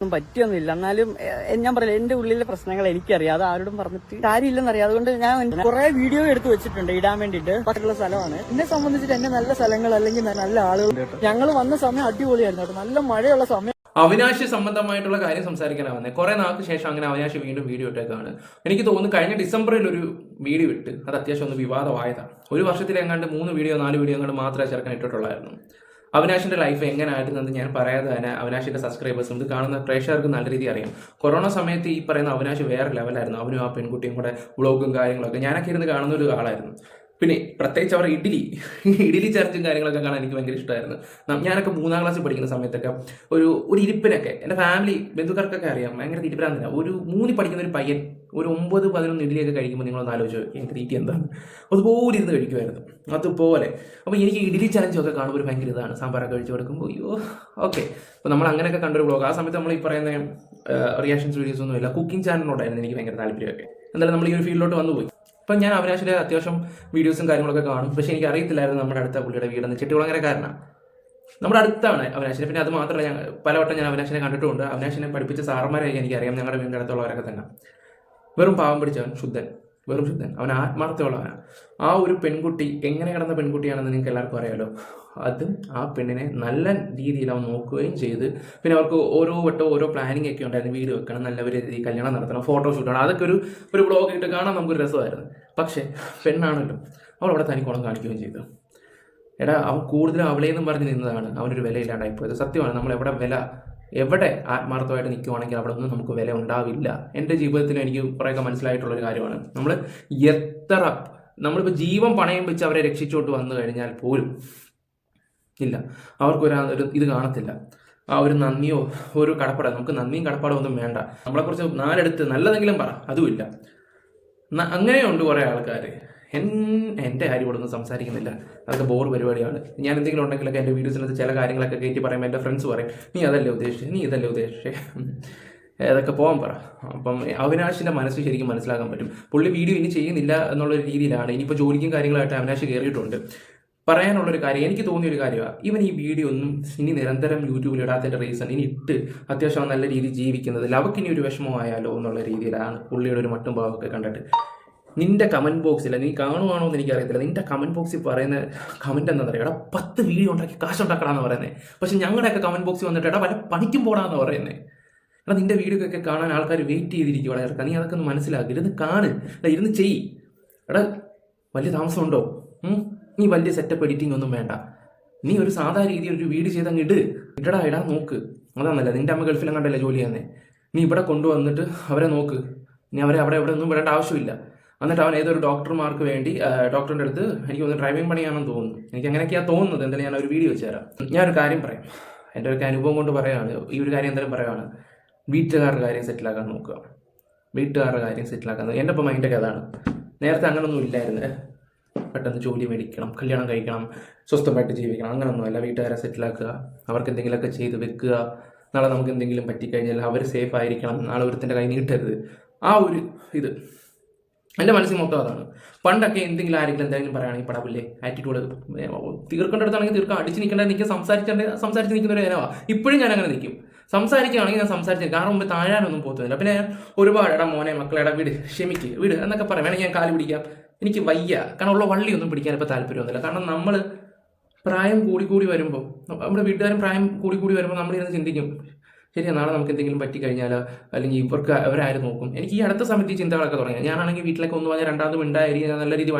പറ്റിയൊന്നുമില്ല. എന്നാലും ഞാൻ പറയില്ല, എന്റെ ഉള്ളിലെ പ്രശ്നങ്ങൾ എനിക്കറിയാം. അത് ആരോടും പറഞ്ഞിട്ട് കാര്യമില്ലെന്നറിയാം. അതുകൊണ്ട് ഞാൻ കുറെ വീഡിയോ എടുത്ത് വെച്ചിട്ടുണ്ട് ഇടാൻ വേണ്ടിയിട്ട്. പറ്റുള്ള സ്ഥലമാണ്. എന്നെ സംബന്ധിച്ചിട്ട് എന്നെ നല്ല സ്ഥലങ്ങൾ അല്ലെങ്കിൽ നല്ല ആളുകൾ. ഞങ്ങൾ വന്ന സമയം അടിപൊളിയായിരുന്നു കേട്ടോ. നല്ല മഴയുള്ള സമയം. അവിനാശി സംബന്ധമായിട്ടുള്ള കാര്യം സംസാരിക്കാനാണ് വന്നത്. കുറെ നാൾക്ക് ശേഷം അങ്ങനെ അവിനാശി വീണ്ടും വീഡിയോ ഇട്ടേക്കാണ്. എനിക്ക് തോന്നുന്നു കഴിഞ്ഞ ഡിസംബറിൽ ഒരു വീഡിയോ ഇട്ട് അത് അത്യാവശ്യം ഒന്ന് വിവാദമായതാണ്. ഒരു വർഷത്തിലെങ്ങാണ്ട് 3 വീഡിയോ 4 വീഡിയോ അങ്ങോട്ട് മാത്രമേ ചെറുക്കാൻ ഇട്ടിട്ടുള്ളായിരുന്നു. അവിനാശിന്റെ ലൈഫ് എങ്ങനെ ആയിരുന്നത് ഞാൻ പറയാതെ തന്നെ അവിനാശിന്റെ സബ്സ്ക്രൈബേഴ്സും ഇത് കാണുന്ന പ്രേക്ഷകർക്ക് നല്ല രീതിയിൽ അറിയാം. കൊറോണ സമയത്ത് ഈ പറയുന്ന അവിനാശ് വേറെ ലെവലായിരുന്നു. അവനും ആ പെൺകുട്ടിയും കൂടെ വ്ളോഗും കാര്യങ്ങളൊക്കെ ഞാനൊക്കെ ഇരുന്ന് കാണുന്ന ഒരു ആളായിരുന്നു. പിന്നെ പ്രത്യേകിച്ച് അവർ ഇഡ്ഡലി ചർച്ചും കാര്യങ്ങളൊക്കെ കാണാൻ എനിക്ക് ഭയങ്കര ഇഷ്ടമായിരുന്നു. ഞാനൊക്കെ 3ാം ക്ലാസ്സിൽ പഠിക്കുന്ന സമയത്തൊക്കെ ഒരു ഇരിപ്പിനൊക്കെ എൻ്റെ ഫാമിലി ബന്ധുക്കാർക്കൊക്കെ അറിയാം ഭയങ്കര തീറ്റിപ്പരാന്നില്ല. ഒരു 3 പഠിക്കുന്ന ഒരു പയ്യൻ ഒരു 9-11 ഇഡ്ഡലിയൊക്കെ കഴിക്കുമ്പോൾ നിങ്ങളൊന്ന് ആലോചിച്ച് എനിക്ക് തീറ്റി എന്താണ് അതുപോലെ ഇരുന്ന് കഴിക്കുമായിരുന്നു. അതുപോലെ അപ്പോൾ എനിക്ക് ഇഡ്ഡലി ചലഞ്ചൊക്കെ കാണുമ്പോൾ ഒരു ഭയങ്കര ഇതാണ്. സാമ്പാറൊക്കെ കഴിച്ച് കൊടുക്കുമ്പോൾ അയ്യോ ഓക്കെ. അപ്പോൾ നമ്മൾ അങ്ങനെയൊക്കെ കണ്ടൊരു ബ്ലോഗ്. ആ സമയത്ത് നമ്മൾ ഈ പറയുന്ന റിയാക്ഷൻസ് വീഡിയോസ് ഒന്നും ഇല്ല. കുക്കിംഗ് ചാനലിനോടായിരുന്നു എനിക്ക് ഭയങ്കര താല്പര്യമൊക്കെ. എന്തായാലും നമ്മൾ ഈ ഒരു ഫീൽഡിലോട്ട് വന്നുപോയി. അപ്പം ഞാൻ അവിനാശിൻ്റെ അത്യാവശ്യം വീഡിയോസും കാര്യങ്ങളൊക്കെ കാണും. പക്ഷേ എനിക്ക് അറിയത്തില്ലായിരുന്നു നമ്മുടെ അടുത്ത പുള്ളിയുടെ വീടെന്ന്. ചെട്ടികുളങ്ങരക്കാരനാണ്, നമ്മുടെ അടുത്താണ് അവിനാശിനെ. പിന്നെ അത് മാത്രമല്ല, ഞാൻ പലവട്ടം ഞാൻ അവിനാശിനെ കണ്ടിട്ടുമുണ്ട്. അവിനാശിനെ പഠിപ്പിച്ച സാറന്മാരെയൊക്കെ എനിക്കറിയാം. ഞങ്ങളുടെ വീടിൻ്റെ അടുത്തുള്ളവരൊക്കെ തന്നെ. വെറും പാവം പിടിച്ചവൻ, വെറും ശുദ്ധൻ. അവൻ ആത്മാർത്ഥമുള്ളവനാണ്. ആ ഒരു പെൺകുട്ടി എങ്ങനെ കിടന്ന പെൺകുട്ടിയാണെന്ന് നിങ്ങൾക്ക് എല്ലാവർക്കും അറിയാമല്ലോ. അതും ആ പെണ്ണിനെ നല്ല രീതിയിൽ അവൻ നോക്കുകയും ചെയ്ത്, പിന്നെ അവർക്ക് ഓരോ വട്ടം ഓരോ പ്ലാനിങ് ഒക്കെ ഉണ്ടായിരുന്നു. വീട് വെക്കണം, നല്ല രീതിയിൽ കല്യാണം നടത്തണം, ഫോട്ടോഷൂട്ടാണ്, അതൊക്കെ ഒരു ബ്ലോഗ് ഇട്ട് കാണാൻ നമുക്കൊരു രസമായിരുന്നു. പക്ഷേ പെണ്ണാണല്ലോ, അവളവിടെ തനിക്കോളം കാണിക്കുകയും ചെയ്തു. എടാ, അവൻ കൂടുതലും അവളേന്നും പറഞ്ഞ് നിന്നതാണ് അവനൊരു വിലയില്ലാണ്ടായിപ്പോയത്. സത്യമാണ്. നമ്മൾ എവിടെ ആത്മാർത്ഥമായിട്ട് നിൽക്കുവാണെങ്കിൽ അവിടെ ഒന്നും നമുക്ക് വില ഉണ്ടാവില്ല. എൻ്റെ ജീവിതത്തിൽ എനിക്ക് കുറേയൊക്കെ മനസ്സിലായിട്ടുള്ളൊരു കാര്യമാണ്. നമ്മളിപ്പോൾ ജീവൻ പണയം വെച്ച് അവരെ രക്ഷിച്ചോട്ട് വന്നു കഴിഞ്ഞാൽ പോലും ഇല്ല, അവർക്കൊരു ഇത് കാണത്തില്ല. ആ ഒരു നന്ദിയോ ഒരു കടപ്പാടോ, നമുക്ക് നന്ദിയും കടപ്പാടോ ഒന്നും വേണ്ട. നമ്മളെക്കുറിച്ച് 4 എടുത്ത് നല്ലതെങ്കിലും പറ, അതുമില്ല. അങ്ങനെയുണ്ട് കുറേ ആൾക്കാർ. എൻ്റെ കാര്യം ഇവിടെ ഒന്നും സംസാരിക്കുന്നില്ല, അതൊക്കെ ബോർ പരിപാടിയാണ്. ഞാൻ എന്തെങ്കിലും ഉണ്ടെങ്കിലൊക്കെ എൻ്റെ വീഡിയോസിനകത്ത് ചില കാര്യങ്ങളൊക്കെ കയറ്റി പറയുമ്പോൾ എൻ്റെ ഫ്രണ്ട്സ് പറയും, നീ അതല്ലേ ഉദ്ദേശിച്ചേ അതൊക്കെ പോകാൻ പറ. അപ്പം അവിനാശിൻ്റെ മനസ്സ് ശരിക്കും മനസ്സിലാക്കാൻ പറ്റും. പുള്ളി വീഡിയോ ഇനി ചെയ്യുന്നില്ല എന്നുള്ളൊരു രീതിയിലാണ്. ഇനിയിപ്പോൾ ജോലിക്കും കാര്യങ്ങളായിട്ട് അവിനാശ് കയറിയിട്ടുണ്ട്. പറയാനുള്ളൊരു കാര്യം, എനിക്ക് തോന്നിയൊരു കാര്യമാണ്, ഇവൻ ഈ വീഡിയോ ഒന്നും ഇനി നിരന്തരം യൂട്യൂബിൽ ഇടാത്തതിൻ്റെ റീസൺ, ഇനി ഇട്ട് അത്യാവശ്യം നല്ല രീതിയിൽ ജീവിക്കുന്നതിൽ അവർക്ക് ഇനി ഒരു വിഷമമായാലോ എന്നുള്ള രീതിയിലാണ് പുള്ളിയുടെ ഒരു മട്ടും ഭാവമൊക്കെ കണ്ടിട്ട്. നിന്റെ കമൻറ്റ് ബോക്സിൽ, നീ കാണുവാണോ എന്ന് എനിക്കറിയത്തില്ല, നിന്റെ കമൻറ്റ് ബോക്സിൽ പറയുന്ന കമൻറ്റ് എന്താ പറയുക, എടാ 10 വീഡിയോ ഉണ്ടാക്കി കാശുണ്ടാക്കണമെന്ന് പറയുന്നത്. പക്ഷെ ഞങ്ങളുടെയൊക്കെ കമൻറ്റ് ബോക്സിൽ വന്നിട്ട് എടാ വല്ല പണിക്കും പോടാന്ന് പറയുന്നത്. എടാ, നിന്റെ വീഡിയോ ഒക്കെ കാണാൻ ആൾക്കാർ വെയിറ്റ് ചെയ്തിരിക്കും ചേർക്കാം. നീ അതൊക്കെ ഒന്ന് മനസ്സിലാക്കി, ഇരുന്ന് കാണ്, ഇരുന്ന് ചെയ്യ്. എടാ, വലിയ താമസമുണ്ടോ? നീ വലിയ സെറ്റപ്പ് എഡിറ്റിംഗ് ഒന്നും വേണ്ട. നീ ഒരു സാധാരണ രീതിയിൽ ഒരു വീഡിയോ ചെയ്തങ്ങ് ഇടാ നോക്ക്. അതാണല്ല, നിന്റെ അമ്മ ഗൾഫിലും കണ്ടല്ലേ ജോലി ചെയ്യുന്നത്. നീ ഇവിടെ കൊണ്ടുവന്നിട്ട് അവരെ നോക്ക്. നീ അവരെ അവിടെ ഒന്നും വിടേണ്ട ആവശ്യമില്ല. എന്നിട്ട് അവൻ ഏതൊരു ഡോക്ടർമാർക്ക് വേണ്ടി ഡോക്ടറിൻ്റെ അടുത്ത് എനിക്ക് ഒന്ന് ഡ്രൈവിംഗ് പണിയാണെന്ന് തോന്നുന്നു. എനിക്ക് അങ്ങനെയൊക്കെയാണ് തോന്നുന്നത്. എന്തായാലും ഞാൻ ഒരു വീഡിയോ വെച്ച് തരാം. ഞാനൊരു കാര്യം പറയാം, എൻ്റെ ഒരു അനുഭവം കൊണ്ട് പറയുകയാണ്. ഈ ഒരു കാര്യം എന്തായാലും പറയുകയാണ്. വീട്ടുകാരുടെ കാര്യം സെറ്റിലാക്കാൻ നോക്കുക. എൻ്റെ ഇപ്പം മൈൻഡൊക്കെ അതാണ്. നേരത്തെ അങ്ങനൊന്നും ഇല്ലായിരുന്നു. പെട്ടെന്ന് ജോലി മേടിക്കണം, കല്യാണം കഴിക്കണം, സ്വസ്ഥമായിട്ട് ജീവിക്കണം, അങ്ങനൊന്നുമല്ല. വീട്ടുകാരെ സെറ്റിലാക്കുക, അവർക്ക് എന്തെങ്കിലുമൊക്കെ ചെയ്ത് വെക്കുക. നാളെ നമുക്ക് എന്തെങ്കിലും പറ്റിക്കഴിഞ്ഞാൽ അവർ സേഫ് ആയിരിക്കണം, നാളെ ഒരുത്തിൻ്റെ കൈ നീട്ടരുത്. ആ ഒരു ഇത് എൻ്റെ മനസ്സിൽ മൊത്തം അതാണ്. പണ്ടൊക്കെ ആരെങ്കിലും എന്തെങ്കിലും പറയുകയാണെങ്കിൽ പടവില്ലേ ആറ്റിറ്റ്യൂഡ് തീർക്കേണ്ടടുത്താണെങ്കിൽ തീർക്കാം, അടിച്ച് നിൽക്കേണ്ടത് സംസാരിച്ച് നിൽക്കുന്ന ഒരു ഇനമാണ്. ഇപ്പോഴും ഞാൻ അങ്ങനെ നിൽക്കും. സംസാരിക്കുകയാണെങ്കിൽ ഞാൻ സംസാരിച്ചു, കാരണം മുമ്പ് താഴാനൊന്നും പോകത്തില്ല. പിന്നെ ഞാൻ ഒരുപാട് എടാ മോനെ മക്കളെടാ വിട് എന്നൊക്കെ പറയാം. വേണമെങ്കിൽ ഞാൻ കാല് പിടിക്കാം. എനിക്ക് വയ്യ, കാരണം ഉള്ള വള്ളിയൊന്നും പിടിക്കാൻ ഇപ്പോൾ താല്പര്യമൊന്നുമില്ല. കാരണം നമ്മൾ പ്രായം കൂടി വരുമ്പോൾ, നമ്മുടെ വീട്ടുകാരും പ്രായം കൂടി വരുമ്പോൾ നമ്മളിരുന്ന് ചിന്തിക്കും, ശരിയാ നാളെ നമുക്ക് എന്തെങ്കിലും പറ്റിക്കഴിഞ്ഞാൽ അല്ലെങ്കിൽ അവരാരും നോക്കും. എനിക്ക് ഈ അടുത്ത സമയത്ത് ഈ ചിന്തകളൊക്കെ തുടങ്ങി. ഞാനാണെങ്കിൽ വീട്ടിലേക്ക് ഒന്ന് പറഞ്ഞാൽ രണ്ടാമത് മിണ്ടായി നല്ല രീതി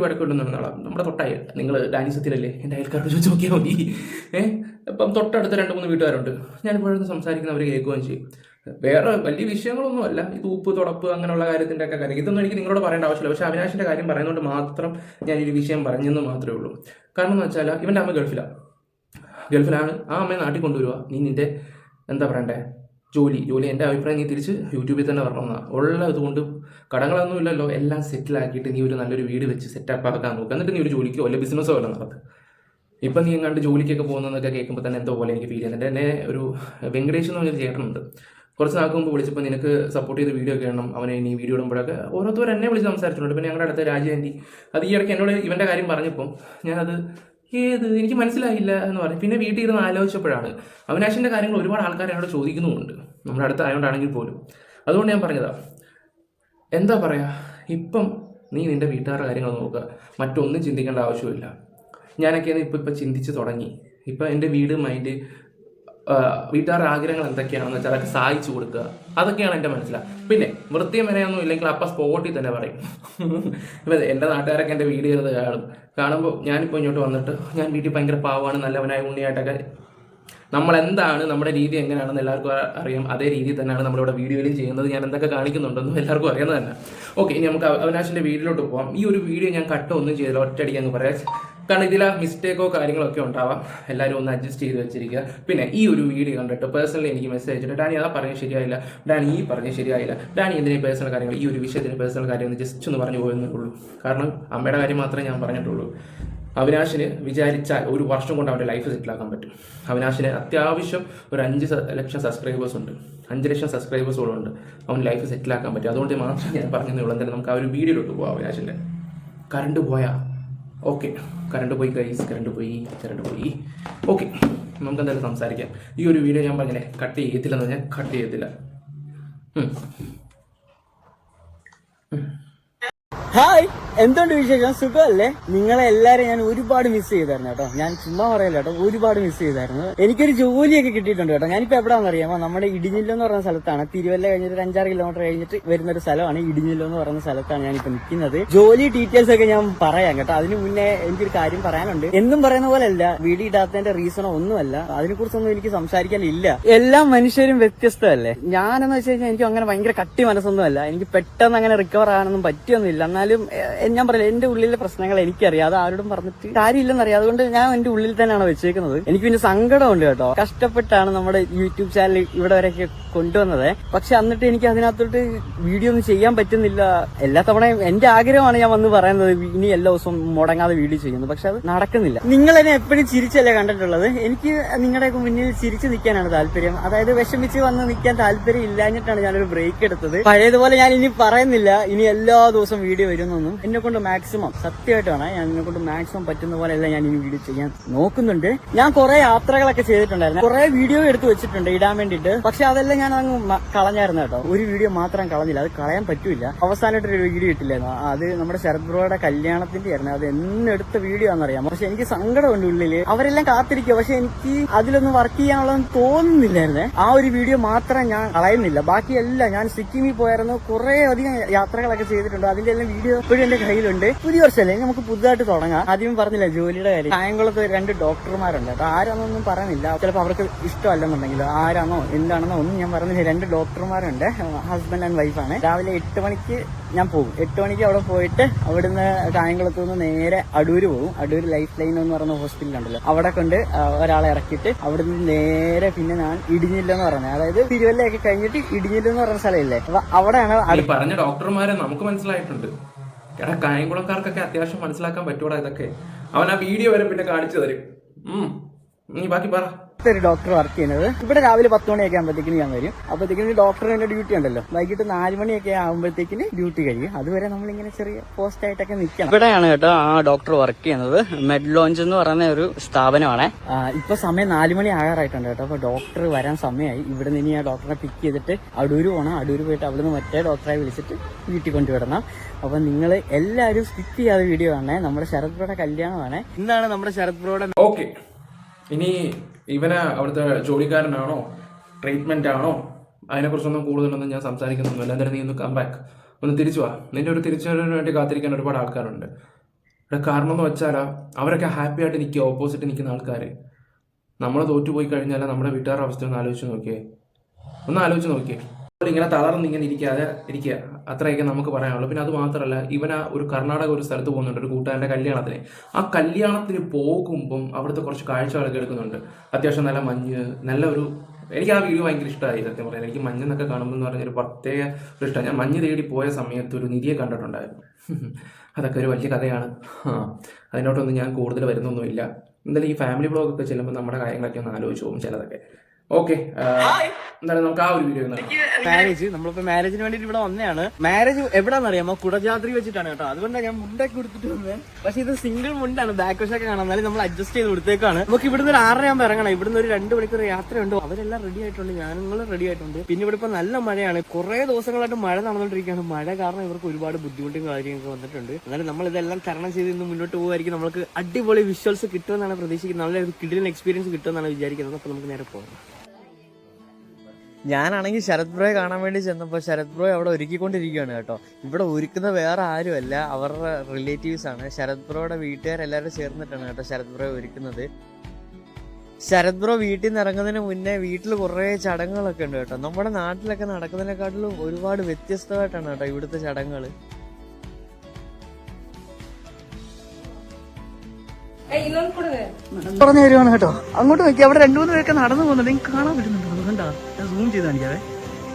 വഴക്കിടുന്നുണ്ട്. നാളെ നമ്മുടെ തൊട്ടായി, നിങ്ങൾ ഡാനിസത്തിലല്ലേ, എൻ്റെ അയൽക്കാരോട് ചോദിച്ച് നോക്കിയാൽ മതി. അപ്പം തൊട്ടടുത്ത് 2-3 വീട്ടുകാരുണ്ട്. ഞാനിപ്പോഴൊന്ന് സംസാരിക്കുന്നവർ കേൾക്കുകയും ചെയ്യും. വേറെ വലിയ വിഷയങ്ങളൊന്നുമല്ല, ഈ തൂപ്പ് തുടപ്പ് അങ്ങനെയുള്ള കാര്യത്തിൻ്റെ ഒക്കെ കാര്യം. ഇതൊന്നും എനിക്ക് നിങ്ങളോട് പറയേണ്ട ആവശ്യമില്ല. പക്ഷേ അവിനാശിൻ്റെ കാര്യം പറയുന്നതുകൊണ്ട് മാത്രം ഞാൻ ഈ വിഷയം പറഞ്ഞെന്ന് മാത്രമേ ഉള്ളൂ. കാരണം എന്ന് വെച്ചാൽ ഇവൻ്റെ അമ്മ ഗൾഫിലാണ്. ആ അമ്മയെ നാട്ടിൽ കൊണ്ടുവരിക. നീ നിൻ്റെ എന്താ പറയണ്ടേ ജോലി എൻ്റെ അഭിപ്രായം നീ തിരിച്ച് യൂട്യൂബിൽ തന്നെ വരണമെന്നാണ്. ഉള്ളതുകൊണ്ട് കടങ്ങളൊന്നും ഇല്ലല്ലോ, എല്ലാം സെറ്റിലാക്കിയിട്ട് നീ ഒരു നല്ലൊരു വീട് വെച്ച് സെറ്റപ്പ് ആക്കാൻ നോക്കുക. എന്നിട്ട് നീ ഒരു ജോലിക്കോ അല്ലെ ബിസിനസ്സോ വല്ല നടത്തുക. ഇപ്പം നീ എങ്ങാണ്ട് ജോലിക്കൊക്കെ പോകുന്നതൊക്കെ കേൾക്കുമ്പോൾ തന്നെ എന്തോ പോലെ എനിക്ക് ഫീൽ ചെയ്യുന്നുണ്ട്. എന്നെ ഒരു വെങ്കടേഷ് എന്ന് പറഞ്ഞൊരു ചേട്ടനുണ്ട്, കുറച്ച് നാൾക്ക് മുമ്പ് വിളിച്ചപ്പോൾ നിനക്ക് സപ്പോർട്ട് ചെയ്ത് വീഡിയോ ഒക്കെ ഇടണം, അവനെ ഇനി വീഡിയോ ഇടുമ്പോഴൊക്കെ ഓരോരുത്തർ എന്നെ വിളിച്ച് സംസാരിച്ചിട്ടുണ്ട്. പിന്നെ ഞങ്ങളുടെ അടുത്ത രാജാൻറ്റി അത് ഈ ഇടയ്ക്ക് എന്നോട് ഇവൻ്റെ കാര്യം പറഞ്ഞപ്പോൾ ഞാനത് ഏത് എനിക്ക് മനസ്സിലായില്ല എന്ന് പറയും. പിന്നെ വീട്ടിൽ ഇരുന്ന് ആലോചിച്ചപ്പോഴാണ് അവിനാശിൻ്റെ കാര്യങ്ങൾ ഒരുപാട് ആൾക്കാർ എന്നോട് ചോദിക്കുന്നുമുണ്ട്, നമ്മുടെ അടുത്ത് ആയതുകൊണ്ടാണെങ്കിൽ പോലും. അതുകൊണ്ട് ഞാൻ പറഞ്ഞതാ, എന്താ പറയുക, ഇപ്പം നീ നിൻ്റെ വീട്ടുകാരുടെ കാര്യങ്ങൾ നോക്കുക, മറ്റൊന്നും ചിന്തിക്കേണ്ട ആവശ്യമില്ല. ഞാനൊക്കെയാണ് ഇപ്പം ചിന്തിച്ച് തുടങ്ങി. ഇപ്പം എൻ്റെ വീട് മൈൻഡ്, വീട്ടുകാരുടെ ആഗ്രഹങ്ങൾ എന്തൊക്കെയാണെന്ന് വെച്ചാൽ അതൊക്കെ സഹായിച്ചു കൊടുക്കുക, അതൊക്കെയാണ് എൻ്റെ മനസ്സിലാണ്. പിന്നെ വൃത്തിയും വരെയൊന്നും ഇല്ലെങ്കിൽ അപ്പം സ്പോട്ടിൽ തന്നെ പറയും. ഇപ്പം എൻ്റെ നാട്ടുകാരൊക്കെ എൻ്റെ വീഡിയോ കാണുമ്പോൾ ഞാനിപ്പോൾ ഇങ്ങോട്ട് വന്നിട്ട് ഞാൻ വീട്ടിൽ ഭയങ്കര പാവമാണ്, നല്ലവനായ ഉണ്ണിയായിട്ടൊക്കെ, നമ്മളെന്താണ് നമ്മുടെ രീതി എങ്ങനെയാണെന്ന് എല്ലാവർക്കും അറിയാം. അതേ രീതിയിൽ തന്നെയാണ് നമ്മളിവിടെ വീഡിയോയിലും ചെയ്യുന്നത്. ഞാൻ എന്തൊക്കെ കാണിക്കുന്നുണ്ടെന്നും എല്ലാവർക്കും അറിയുന്നത് തന്നെ. ഓക്കെ, ഇനി നമുക്ക് അവിനാശിൻ്റെ വീഡിയോയിലോട്ട് പോകാം. ഈ ഒരു വീഡിയോ ഞാൻ ഒന്നും ചെയ്തില്ല, ഒറ്റയടിക്ക് അങ്ങ് പറയാം. കാരണം ഇതിൽ മിസ്റ്റേക്കോ കാര്യങ്ങളൊക്കെ ഉണ്ടാവാം, എല്ലാവരും ഒന്ന് അഡ്ജസ്റ്റ് ചെയ്ത് വെച്ചിരിക്കുക. പിന്നെ ഈ ഒരു വീഡിയോ കണ്ടിട്ട് പേഴ്സണലി എനിക്ക് മെസ്സേജ് അയച്ചിട്ട്, ഡാനി അതാ പറഞ്ഞത് ശരിയായില്ല, ഡാനി ഈ പറഞ്ഞത് ശരിയായില്ല, ഡാനി എന്തിനീ പേഴ്സണൽ കാര്യങ്ങൾ, ഈ ഒരു വിഷയത്തിന് പേഴ്സണൽ കാര്യം ഒന്ന് ജസ്റ്റ് ഒന്ന് പറഞ്ഞു പോയെന്നേ ഉള്ളൂ. കാരണം അമ്മയുടെ കാര്യം മാത്രമേ ഞാൻ പറഞ്ഞിട്ടുള്ളൂ. അവിനാശിന് വിചാരിച്ചാൽ ഒരു വർഷം കൊണ്ട് അവൻ്റെ ലൈഫ് സെറ്റിലാക്കാൻ പറ്റും. അവിനാശിന് അത്യാവശ്യം ഒരു 5 ലക്ഷം സബ്സ്ക്രൈബേഴ്സ് ഉണ്ട്, 5 ലക്ഷം സബ്സ്ക്രൈബേഴ്സോളം ഉണ്ട്. അവൻ ലൈഫ് സെറ്റിലാക്കാൻ പറ്റും. അതുകൊണ്ട് മാത്രം ഞാൻ പറഞ്ഞതേ ഉള്ളൂ. എന്തായാലും നമുക്ക് ആ ഒരു വീഡിയോയിലോട്ട് പോകാം. അവിനാശിൻ്റെ കറണ്ട് പോയാ ഓക്കെ, കറണ്ട് പോയി ഗൈസ്, കറണ്ട് പോയി. ഓക്കെ, നമുക്ക് എന്തായാലും സംസാരിക്കാം. ഈ ഒരു വീഡിയോ ഞാൻ പറഞ്ഞില്ലേ കട്ട് ചെയ്യത്തില്ലെന്ന്, ഞാൻ കട്ട് ചെയ്യത്തില്ല. ഹായ്, എന്തുകൊണ്ട് വിശേഷം? സുഖമല്ലേ? നിങ്ങളെ എല്ലാരും ഞാൻ ഒരുപാട് മിസ് ചെയ്തായിരുന്നു കേട്ടോ. ഞാൻ ചുമ്മാ പറയല്ല കേട്ടോ, ഒരുപാട് മിസ് ചെയ്തായിരുന്നു. എനിക്കൊരു ജോലിയൊക്കെ കിട്ടിയിട്ടുണ്ട് കേട്ടോ. ഞാനിപ്പോ എവിടെയാണെന്ന് അറിയാമോ? നമ്മുടെ ഇടിഞ്ഞില്ലോ എന്ന് പറയുന്ന സ്ഥലത്താണ്. തിരുവല്ല കഴിഞ്ഞിട്ട് 5-6 കിലോമീറ്റർ കഴിഞ്ഞിട്ട് വരുന്ന ഒരു സ്ഥലമാണ് ഇടിഞ്ഞില്ലോ എന്ന് പറയുന്ന സ്ഥലത്താണ് ഞാനിപ്പോ നിൽക്കുന്നത്. ജോലി ഡീറ്റെയിൽസ് ഒക്കെ ഞാൻ പറയാം കേട്ടോ. അതിന് മുന്നേ എനിക്കൊരു കാര്യം പറയാനുണ്ട്. എന്നും പറയുന്ന പോലെ അല്ല, വീഡിയോ ഇടാത്തതിന്റെ റീസണോ ഒന്നുമല്ല, അതിനെക്കുറിച്ചൊന്നും എനിക്ക് സംസാരിക്കാനില്ല. എല്ലാ മനുഷ്യരും വ്യത്യസ്തമല്ലേ. ഞാനെന്ന് വെച്ച് കഴിഞ്ഞാൽ എനിക്ക് അങ്ങനെ ഭയങ്കര കട്ടി മനസ്സൊന്നും അല്ല. എനിക്ക് പെട്ടെന്ന് അങ്ങനെ റിക്കവർ ആകാനൊന്നും പറ്റിയൊന്നുമില്ല. എന്നാലും ഞാൻ പറയില്ല, എന്റെ ഉള്ളിലെ പ്രശ്നങ്ങൾ എനിക്കറിയാം, അത് ആരോടും പറഞ്ഞിട്ട് കാര്യമില്ലെന്നറിയാം. അതുകൊണ്ട് ഞാൻ എന്റെ ഉള്ളിൽ തന്നെയാണ് വെച്ചേക്കുന്നത്. എനിക്ക് പിന്നെ സങ്കടമുണ്ട് കേട്ടോ. കഷ്ടപ്പെട്ടാണ് നമ്മുടെ യൂട്യൂബ് ചാനൽ ഇവിടെ വരെയൊക്കെ കൊണ്ടുവന്നത്. പക്ഷെ എന്നിട്ട് എനിക്ക് അതിനകത്തോട്ട് വീഡിയോ ഒന്നും ചെയ്യാൻ പറ്റുന്നില്ല. എല്ലാ തവണയും എന്റെ ആഗ്രഹമാണ് ഞാൻ വന്ന് പറയുന്നത്, ഇനി എല്ലാ ദിവസവും മുടങ്ങാതെ വീഡിയോ ചെയ്യുന്നു. പക്ഷെ അത് നടക്കുന്നില്ല. നിങ്ങൾ എന്നെ എപ്പോഴും ചിരിച്ചല്ലേ കണ്ടിട്ടുള്ളത്. എനിക്ക് നിങ്ങളുടെ മുന്നിൽ ചിരിച്ചു നിൽക്കാനാണ് താല്പര്യം. അതായത് വിഷമിച്ച് വന്ന് നിൽക്കാൻ താല്പര്യം ഇല്ലാഞ്ഞിട്ടാണ് ഞാനൊരു ബ്രേക്ക് എടുത്തത്. പഴയതുപോലെ ഞാൻ ഇനി പറയുന്നില്ല ഇനി എല്ലാ ദിവസവും വീഡിയോ വരുന്നൊന്നും. എന്നെ കൊണ്ട് മാക്സിമം, സത്യമായിട്ടാണ്, ഞാൻ എന്നെ കൊണ്ട് മാക്സിമം പറ്റുന്ന പോലെയല്ല ഞാൻ ഇനി വീഡിയോ ചെയ്യാൻ നോക്കുന്നുണ്ട്. ഞാൻ കുറെ യാത്രകളൊക്കെ ചെയ്തിട്ടുണ്ടായിരുന്നു, കുറെ വീഡിയോ എടുത്ത് വെച്ചിട്ടുണ്ട് ഇടാൻ വേണ്ടിയിട്ട്. പക്ഷെ അതെല്ലാം ഞാൻ അങ്ങ് കളഞ്ഞായിരുന്നു കേട്ടോ. ഒരു വീഡിയോ മാത്രം കളഞ്ഞില്ല, അത് കളയാൻ പറ്റൂല. അവസാനമായിട്ടൊരു വീഡിയോ ഇട്ടില്ലായിരുന്നു, അത് നമ്മുടെ ശരത് ബ്രോയുടെ കല്യാണത്തിന്റെ ആയിരുന്നു. അത് എന്നെടുത്ത വീഡിയോ ആണെന്നറിയാം. പക്ഷെ എനിക്ക് സങ്കടമുണ്ട് ഉള്ളില്. അവരെല്ലാം കാത്തിരിക്കുക, പക്ഷെ എനിക്ക് അതിലൊന്നും വർക്ക് ചെയ്യാനുള്ളതെന്ന് തോന്നുന്നില്ലായിരുന്നേ. ആ ഒരു വീഡിയോ മാത്രം ഞാൻ കളയുന്നില്ല. ബാക്കിയെല്ലാം ഞാൻ സിക്കിമിൽ പോയായിരുന്നു, കുറെ അധികം യാത്രകളൊക്കെ ചെയ്തിട്ടുണ്ട്. അതിന്റെ എല്ലാം വീഡിയോ ഇപ്പോഴും എന്റെ കയ്യിലുണ്ട്. പുതിയ വർഷമല്ലേ, നമുക്ക് പുതുതായിട്ട് തുടങ്ങാം. ആദ്യം പറഞ്ഞില്ല ജോലിയുടെ കാര്യം. കായംകുളത്ത് 2 ഡോക്ടർമാരുണ്ട് കേട്ടോ. ആരാന്നൊന്നും പറയുന്നില്ല, ചിലപ്പോൾ അവർക്ക് ഇഷ്ടമല്ലെന്നുണ്ടെങ്കിലോ ആരാണോ എന്താണെന്നോ ഒന്നും ഞാൻ പറഞ്ഞില്ല. 2 ഡോക്ടർമാരുണ്ട്, ഹസ്ബൻഡ് ആൻഡ് വൈഫാണ്. രാവിലെ 8 മണിക്ക് ഞാൻ പോകും. 8 മണിക്ക് അവിടെ പോയിട്ട് അവിടുന്ന് കായംകുളത്ത് നിന്ന് നേരെ അടൂര് പോകും. അടൂര് ലൈഫ് ലൈൻ എന്ന് പറയുന്ന ഹോസ്പിറ്റലുണ്ടല്ലോ, അവിടെ കൊണ്ട് ഒരാളെ ഇറക്കിയിട്ട് അവിടുന്ന് നേരെ പിന്നെ ഞാൻ ഇടിഞ്ഞില്ലെന്ന് പറഞ്ഞത്, അതായത് തിരുവല്ലയൊക്കെ കഴിഞ്ഞിട്ട് ഇടിഞ്ഞില്ലെന്ന് പറയുന്ന സ്ഥലമില്ലേ, അപ്പൊ അവിടെയാണ് പറഞ്ഞ ഡോക്ടർമാരെ നമുക്ക് മനസ്സിലായിട്ടുണ്ട്. എടാ, കായംകുളക്കാർക്കൊക്കെ അത്യാവശ്യം മനസ്സിലാക്കാൻ പറ്റൂടാ ഇതൊക്കെ. അവൻ ആ വീഡിയോ വരെ പിന്നെ കാണിച്ചു തരും. നീ ബാക്കി പറ. ഒരു ഡോക്ടർ വർക്ക് ചെയ്യുന്നത് ഇവിടെ രാവിലെ 10 മണിയൊക്കെ ആകുമ്പോഴത്തേക്കിന് ഞാൻ വരും. അപ്പോഴത്തേക്കിന് ഡോക്ടറിന്റെ ഡ്യൂട്ടി ഉണ്ടല്ലോ, വൈകിട്ട് 4 മണിയൊക്കെ ആകുമ്പോഴത്തേക്കിന് ഡ്യൂട്ടി കഴിയും. അതുവരെ നമ്മളിങ്ങനെ ചെറിയ പോസ്റ്റ് ആയിട്ടൊക്കെ നിൽക്കണം. ഇവിടെയാണ് കേട്ടോ ആ ഡോക്ടർ വർക്ക് ചെയ്യുന്നത്. മെഡ് ലോഞ്ച് എന്ന് പറയുന്ന ഒരു സ്ഥാപനമാണ്. ഇപ്പൊ സമയം 4 മണി ആകാറായിട്ടുണ്ട് കേട്ടോ. അപ്പൊ ഡോക്ടർ വരാൻ സമയമായി. ഇവിടെ നിന്ന് ഇനി ആ ഡോക്ടറെ പിക്ക് ചെയ്തിട്ട് അടൂര് പോകണം. അടൂര് പോയിട്ട് അവിടുന്ന് മറ്റേ ഡോക്ടറെ വിളിച്ചിട്ട് വീട്ടിൽ കൊണ്ടുവിടണം. അപ്പൊ നിങ്ങൾ എല്ലാവരും സ്കിപ്പ് ചെയ്യാതെ വീഡിയോ കാണണേ. നമ്മുടെ ശരത് ബ്രോയുടെ കല്യാണമാണ്. എന്താണ് നമ്മുടെ ശരത് ബ്രോയുടെ ഓക്കെ. ഇനി ഇവനെ അവിടുത്തെ ജോലിക്കാരനാണോ ട്രീറ്റ്മെന്റ് ആണോ അതിനെക്കുറിച്ചൊന്നും കൂടുതലൊന്നും ഞാൻ സംസാരിക്കുന്നൊന്നുമില്ല. എന്തായാലും നീ ഒന്ന് കം ബാക്ക്, ഒന്ന് തിരിച്ചു വാ. നിന്റെ ഒരു തിരിച്ചുവരവിന് വേണ്ടി കാത്തിരിക്കാൻ ഒരുപാട് ആൾക്കാരുണ്ട്. കാരണം എന്ന് വെച്ചാൽ അവരൊക്കെ ഹാപ്പി ആയിട്ട് നിൽക്കുക, ഓപ്പോസിറ്റ് നിൽക്കുന്ന ആൾക്കാർ. നമ്മൾ തോറ്റുപോയി കഴിഞ്ഞാൽ നമ്മുടെ വീട്ടുകാരുടെ അവസ്ഥ ഒന്ന് ആലോചിച്ച് നോക്കിയേ. ഇങ്ങനെ തളർന്നിങ്ങനെ ഇരിക്കുക, അത്രയൊക്കെ നമുക്ക് പറയാനുള്ളൂ. പിന്നെ അത് മാത്രമല്ല, ഇവനാ ഒരു കർണാടക ഒരു സ്ഥലത്ത് പോകുന്നുണ്ട്, ഒരു കൂട്ടുകാരൻ്റെ കല്യാണത്തിന്. ആ കല്യാണത്തിന് പോകുമ്പം അവിടുത്തെ കുറച്ച് കാഴ്ചകളൊക്കെ എടുക്കുന്നുണ്ട്. അത്യാവശ്യം നല്ല മഞ്ഞ്, എനിക്ക് ആ വീഡിയോ ഭയങ്കര ഇഷ്ടമായി സത്യം പറയാൻ. എനിക്ക് മഞ്ഞെന്നൊക്കെ കാണുമ്പോൾ എന്ന് പറഞ്ഞൊരു പ്രത്യേക ഒരു ഇഷ്ടമാണ്. ഞാൻ മഞ്ഞ് തേടി പോയ സമയത്ത് ഒരു നിധിയെ കണ്ടിട്ടുണ്ടായിരുന്നു. അതൊക്കെ ഒരു വലിയ കഥയാണ്. അതിനോട്ടൊന്നും ഞാൻ കൂടുതൽ വരുന്നൊന്നുമില്ല. എന്തായാലും ഈ ഫാമിലി ബ്ലോഗൊക്കെ ചെല്ലുമ്പോൾ നമ്മുടെ കാര്യങ്ങളൊക്കെ ഒന്ന് ആലോചിച്ച് പോകും ചിലതൊക്കെ. ഓക്കെ, എന്തായാലും നമുക്ക് ആ ഒരു വീഡിയോ മാരേജ് നമ്മളിപ്പോ മാരേജിന് വേണ്ടിട്ട് ഇവിടെ വന്നതാണ്. മാരേജ് എവിടാന്നറിയാമോ? കുടജാദ്രി വെച്ചിട്ടാണ് കേട്ടോ. അതുകൊണ്ടാണ് ഞാൻ മുണ്ടൊക്കെ കൊടുത്തിട്ട് വന്നത്. പക്ഷെ ഇത് സിംഗിൾ മുണ്ടാണ്, ബാക്ക് വശമൊക്കെ കാണാം. എന്നാലും നമ്മൾ അഡ്ജസ്റ്റ് ചെയ്ത് കൊടുത്തേക്കാണ്. നമുക്ക് ഇവിടുന്ന് ഒരു 6:30 ആകുമ്പോൾ ഇറങ്ങണം. ഇവിടുന്ന് ഒരു 2 മണിക്കൂർ യാത്രയുണ്ട്. അവരെല്ലാം റെഡി ആയിട്ടുണ്ട്, ഞാനും റെഡി ആയിട്ടുണ്ട്. പിന്നെ ഇവിടെ ഇപ്പൊ നല്ല മഴയാണ്. കുറെ ദിവസങ്ങളായിട്ട് മഴ നടന്നുകൊണ്ടിരിക്കുകയാണ്. മഴ കാരണം ഇവർക്ക് ഒരുപാട് ബുദ്ധിമുട്ടും കാര്യങ്ങളൊക്കെ വന്നിട്ടുണ്ട്. എന്നാലും നമ്മൾ ഇതെല്ലാം തരണം ചെയ്ത് ഇന്ന് മുന്നോട്ട് പോകുമായിരിക്കും. നമുക്ക് അടിപൊളി വിഷ്വൽസ് കിട്ടുമെന്നാണ് പ്രതീക്ഷിക്കുന്നത്. നല്ലൊരു കിടിലൻ എക്സ്പീരിയൻസ് കിട്ടുമെന്നാണ് വിചാരിക്കുന്നത്. അപ്പൊ നമുക്ക് നേരെ പോകാം. ഞാനാണെങ്കിൽ ശരത് ബ്രോയെ കാണാൻ വേണ്ടി ചെന്നപ്പോൾ ശരത് ബ്രോ അവിടെ ഒരുക്കിക്കൊണ്ടിരിക്കുകയാണ് കേട്ടോ. ഇവിടെ ഒരുക്കുന്ന വേറെ ആരുമല്ല, അവരുടെ റിലേറ്റീവ്സ് ആണ്. ശരത് ബ്രോയുടെ വീട്ടുകാരെല്ലാവരും ചേർന്നിട്ടാണ് കേട്ടോ ശരത് ബ്രോയെ ഒരുക്കുന്നത്. ശരത് ബ്രോ വീട്ടിൽ നിന്ന് ഇറങ്ങുന്നതിന് മുന്നേ വീട്ടിൽ കുറേ ചടങ്ങുകളൊക്കെ ഉണ്ട് കേട്ടോ. നമ്മുടെ നാട്ടിലൊക്കെ നടക്കുന്നതിനെക്കാട്ടിലും ഒരുപാട് വ്യത്യസ്തമായിട്ടാണ് കേട്ടോ ഇവിടുത്തെ ചടങ്ങുകൾ. പറഞ്ഞു തരുവാണ് കേട്ടോ. അങ്ങോട്ട് നോക്കി അവിടെ 2-3 പേരൊക്കെ നടന്നു പോകുന്നുണ്ട്. നിങ്ങൾക്ക് കാണാൻ പറ്റുന്നുണ്ടോ? അതുകൊണ്ടാ ഞാൻ സൂം ചെയ്ത് കാണിക്കാവേ.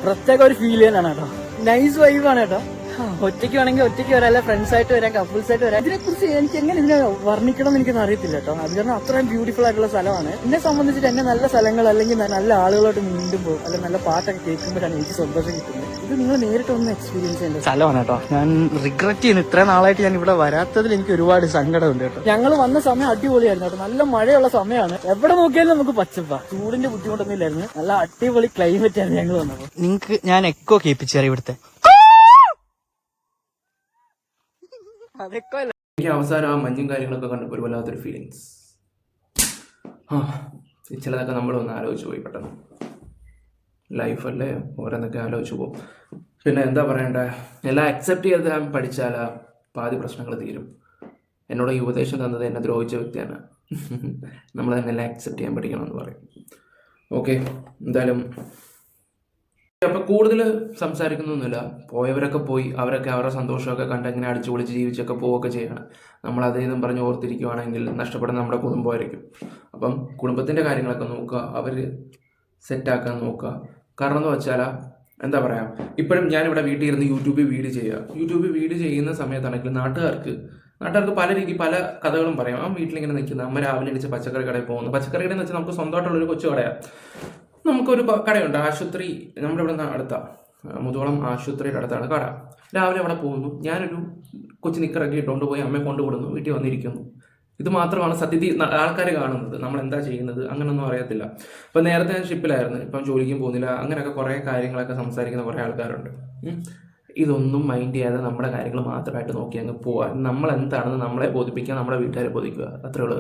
പ്രത്യേക ഒരു ഫീൽ ചെയ്യാനാണ് കേട്ടോ. നൈസ് വൈബാണ് കേട്ടോ. ഒറ്റയ്ക്ക് വേണമെങ്കിൽ ഒറ്റയ്ക്ക് വരാം, അല്ലെ ഫ്രണ്ട്സ് ആയിട്ട് വരാം, കപ്പിൾസ് ആയിട്ട് വരാം. ഇതിനെ കുറിച്ച് എനിക്ക് എങ്ങനെ ഇതിനെ വർണ്ണിക്കണം എന്ന് എനിക്കൊന്നും അറിയത്തില്ല കേട്ടോ. അത് കാരണം അത്രയും ബ്യൂട്ടിഫുൾ ആയിട്ടുള്ള സ്ഥലമാണ്. എന്നെ സംബന്ധിച്ചിട്ട് എന്നെ നല്ല സ്ഥലങ്ങൾ അല്ലെങ്കിൽ നല്ല ആളുകളോട്ട് വീണ്ടും പോകും, അല്ലെങ്കിൽ നല്ല പാട്ടൊക്കെ കേൾക്കുമ്പോഴാണ് എനിക്ക് സന്തോഷം കിട്ടുന്നത്. ഇത് നിങ്ങൾ നേരിട്ട് ഒന്ന് എക്സ്പീരിയൻസ് ചെയ്യേണ്ട സ്ഥലമാണ് കേട്ടോ. ഞാൻ റിഗ്രറ്റ് ചെയ്യുന്നു, ഇത്രയും നാളായിട്ട് ഞാൻ ഇവിടെ വരാത്തതിൽ എനിക്ക് ഒരുപാട് സങ്കടമുണ്ട് കേട്ടോ. ഞങ്ങൾ വന്ന സമയം അടിപൊളിയായിരുന്നു കേട്ടോ. നല്ല മഴയുള്ള സമയമാണ്. എവിടെ നോക്കിയാലും നമുക്ക് പച്ചപ്പാ. ചൂടിന്റെ ബുദ്ധിമുട്ടൊന്നും ഇല്ലായിരുന്നു. നല്ല അടിപൊളി ക്ലൈമറ്റ് ആയിരുന്നു ഞങ്ങൾ വന്നപ്പോൾ. നിങ്ങൾക്ക് ഞാൻ എക്കോ കേൾപ്പിച്ചേരാം ഇവിടുത്തെ. എനിക്ക് അവസാനം ആ മഞ്ഞും കാര്യങ്ങളൊക്കെ കണ്ടപ്പോൾ ഒരു വല്ലാത്തൊരു ഫീലിങ്സ്. ചിലതൊക്കെ നമ്മളൊന്ന് ആലോചിച്ച് പോയി പെട്ടെന്ന്. ലൈഫല്ലേ, ഓരോന്നൊക്കെ ആലോചിച്ച് പോകും. പിന്നെ എന്താ പറയണ്ടേ, എല്ലാം അക്സെപ്റ്റ് ചെയ്ത് പഠിച്ചാൽ പാതി പ്രശ്നങ്ങൾ തീരും. എന്നോട് ഈ ഉപദേശം തന്നത് എന്നെ ദ്രോഹിച്ച വ്യക്തിയാണ്. നമ്മൾ തന്നെ എല്ലാം അക്സെപ്റ്റ് ചെയ്യാൻ പഠിക്കണമെന്ന് പറയും. ഓക്കെ, എന്തായാലും അപ്പം കൂടുതൽ സംസാരിക്കുന്നൊന്നുമില്ല. പോയവരൊക്കെ പോയി, അവരൊക്കെ അവരുടെ സന്തോഷമൊക്കെ കണ്ട് ഇങ്ങനെ അടിച്ചു പൊളിച്ച് ജീവിച്ചൊക്കെ പോവുകയൊക്കെ ചെയ്യണം. നമ്മൾ അതേതും പറഞ്ഞ് ഓർത്തിരിക്കുവാണെങ്കിൽ നഷ്ടപ്പെടുന്ന നമ്മുടെ കുടുംബമായിരിക്കും. അപ്പം കുടുംബത്തിൻ്റെ കാര്യങ്ങളൊക്കെ നോക്കുക, അവർ സെറ്റാക്കാൻ നോക്കുക. കാരണം എന്ന് വെച്ചാൽ എന്താ പറയുക, ഇപ്പോഴും ഞാനിവിടെ വീട്ടിൽ ഇരുന്ന് യൂട്യൂബിൽ വീഡിയോ ചെയ്യുന്ന സമയത്താണെങ്കിൽ നാട്ടുകാർക്ക് പല പല കഥകളും പറയാം. ആ വീട്ടിലിങ്ങനെ നിൽക്കുന്നത്, അമ്മ രാവിലെ എണീച്ച് പച്ചക്കറി കടയിൽ പോകുന്നു. പച്ചക്കറി കടയെന്ന് വെച്ചാൽ നമുക്ക് സ്വന്തമായിട്ടുള്ളൊരു കൊച്ചു കടയാണ്. നമുക്കൊരു കടയുണ്ട്, ആശുപത്രി നമ്മുടെ ഇവിടെ നിന്ന് അടുത്താണ്, മുതോളം ആശുപത്രിയുടെ അടുത്താണ് കട. രാവിലെ അവിടെ പോകുന്നു, ഞാനൊരു കൊച്ചു നിക്കറൊക്കെ ഇട്ടുകൊണ്ട് പോയി അമ്മയെ കൊണ്ടുവിടുന്നു, വീട്ടിൽ വന്നിരിക്കുന്നു. ഇത് മാത്രമാണ് സത്യത്തിൽ ആൾക്കാർ കാണുന്നത്. നമ്മൾ എന്താ ചെയ്യുന്നത് അങ്ങനെയൊന്നും അറിയത്തില്ല. ഇപ്പം നേരത്തെ ഞാൻ ഷിപ്പിലായിരുന്നു, ഇപ്പം ജോലിക്കും പോകുന്നില്ല. അങ്ങനെയൊക്കെ കുറേ കാര്യങ്ങളൊക്കെ സംസാരിക്കുന്ന കുറേ ആൾക്കാരുണ്ട്. ഇതൊന്നും മൈൻഡ് ചെയ്യാതെ നമ്മുടെ കാര്യങ്ങൾ മാത്രമായിട്ട് നോക്കി അങ്ങ് പോവാൻ. നമ്മൾ എന്താണെന്ന് നമ്മളെ ബോധിപ്പിക്കുക, നമ്മുടെ വീട്ടുകാരെ ബോധിക്കുക, അത്രേ ഉള്ളൂ.